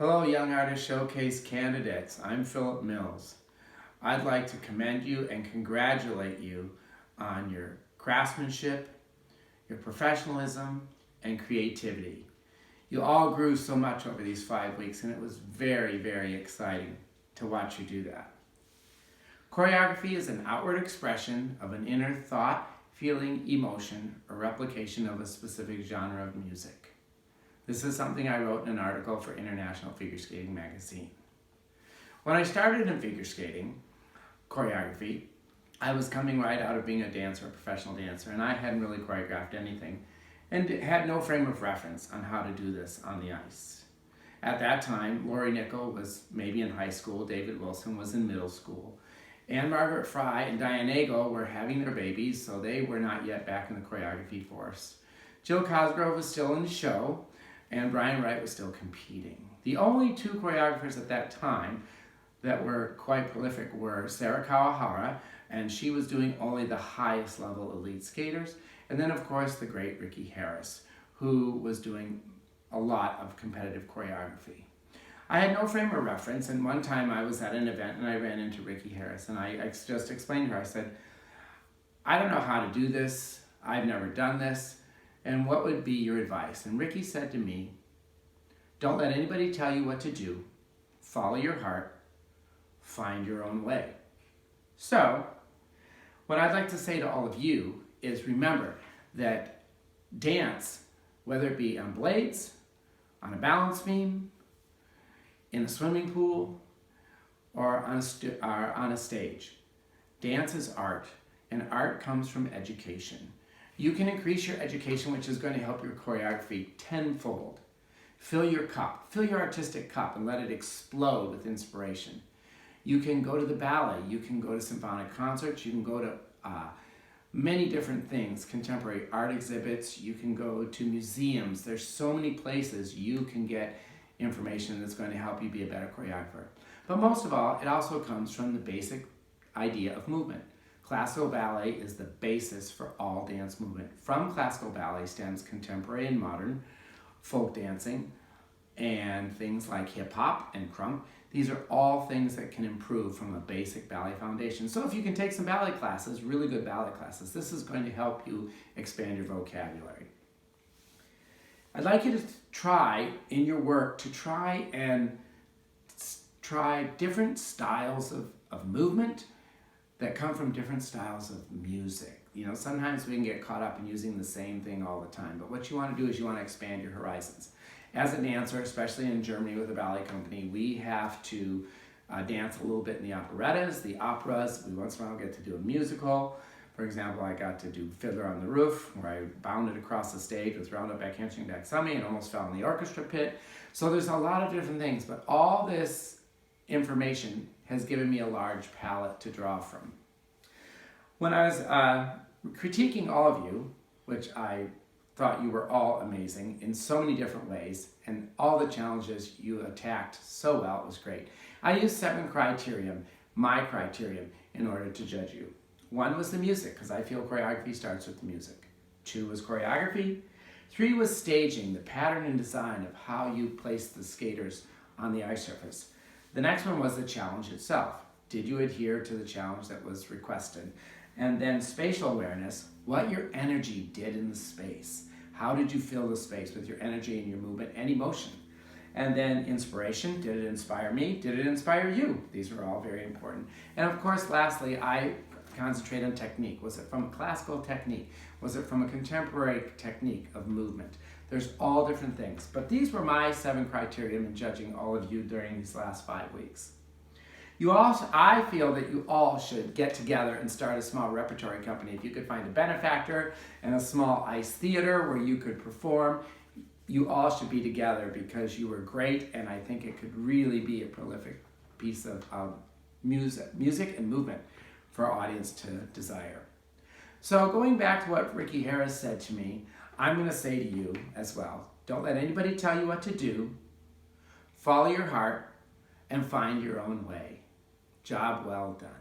Hello, Young Artist Showcase candidates. I'm Philip Mills. I'd like to commend you and congratulate you on your craftsmanship, your professionalism, and creativity. You all grew so much over these 5 weeks, and it was very, very exciting to watch you do that. Choreography is an outward expression of an inner thought, feeling, emotion, or replication of a specific genre of music. This is something I wrote in an article for International Figure Skating magazine. When I started in figure skating, choreography, I was coming right out of being a dancer, a professional dancer, and I hadn't really choreographed anything and had no frame of reference on how to do this on the ice. At that time, Lori Nickel was maybe in high school, David Wilson was in middle school, and Margaret Fry and Diane Nagel were having their babies, so they were not yet back in the choreography force. Jill Cosgrove was still in the show, and Brian Wright was still competing. The only two choreographers at that time that were quite prolific were Sarah Kawahara, and she was doing only the highest level elite skaters, and then of course the great Ricky Harris, who was doing a lot of competitive choreography. I had no frame of reference, and one time I was at an event and I ran into Ricky Harris, and I just explained to her, I said, I don't know how to do this, I've never done this, and what would be your advice? And Ricky said to me, don't let anybody tell you what to do, follow your heart, find your own way. So, what I'd like to say to all of you is remember that dance, whether it be on blades, on a balance beam, in a swimming pool, or on a stage, dance is art, and art comes from education. You can increase your education, which is going to help your choreography tenfold. Fill your cup, fill your artistic cup, and let it explode with inspiration. You can go to the ballet, you can go to symphonic concerts, you can go to many different things, contemporary art exhibits, you can go to museums. There's so many places you can get information that's going to help you be a better choreographer. But most of all, it also comes from the basic idea of movement. Classical ballet is the basis for all dance movement. From classical ballet stems contemporary and modern folk dancing and things like hip hop and crump. These are all things that can improve from a basic ballet foundation. So if you can take some ballet classes, really good ballet classes, this is going to help you expand your vocabulary. I'd like you to try in your work to try different styles of movement that come from different styles of music. You know, sometimes we can get caught up in using the same thing all the time, but what you want to do is you want to expand your horizons. As a dancer, especially in Germany with a ballet company, we have to dance a little bit in the operettas, the operas. We once in a while get to do a musical. For example, I got to do Fiddler on the Roof, where I bounded across the stage with Round Up Back Hamstring Back Summy and almost fell in the orchestra pit. So there's a lot of different things, but all this information has given me a large palette to draw from. When I was critiquing all of you, which I thought you were all amazing in so many different ways, and all the challenges you attacked so well, it was great. I used 7 criterion, my criterion, in order to judge you. 1 was the music, because I feel choreography starts with the music. 2 was choreography. 3 was staging, the pattern and design of how you place the skaters on the ice surface. The next one was the challenge itself. Did you adhere to the challenge that was requested? And then spatial awareness, what your energy did in the space. How did you fill the space with your energy and your movement and emotion? And then inspiration, did it inspire me? Did it inspire you? These are all very important. And of course, lastly, I concentrate on technique. Was it from a classical technique? Was it from a contemporary technique of movement? There's all different things. But these were my 7 criteria in judging all of you during these last 5 weeks. I feel that you all should get together and start a small repertory company. If you could find a benefactor and a small ice theater where you could perform, you all should be together because you were great, and I think it could really be a prolific piece of music and movement for our audience to desire. So going back to what Ricky Harris said to me, I'm going to say to you as well, don't let anybody tell you what to do, follow your heart, and find your own way. Job well done.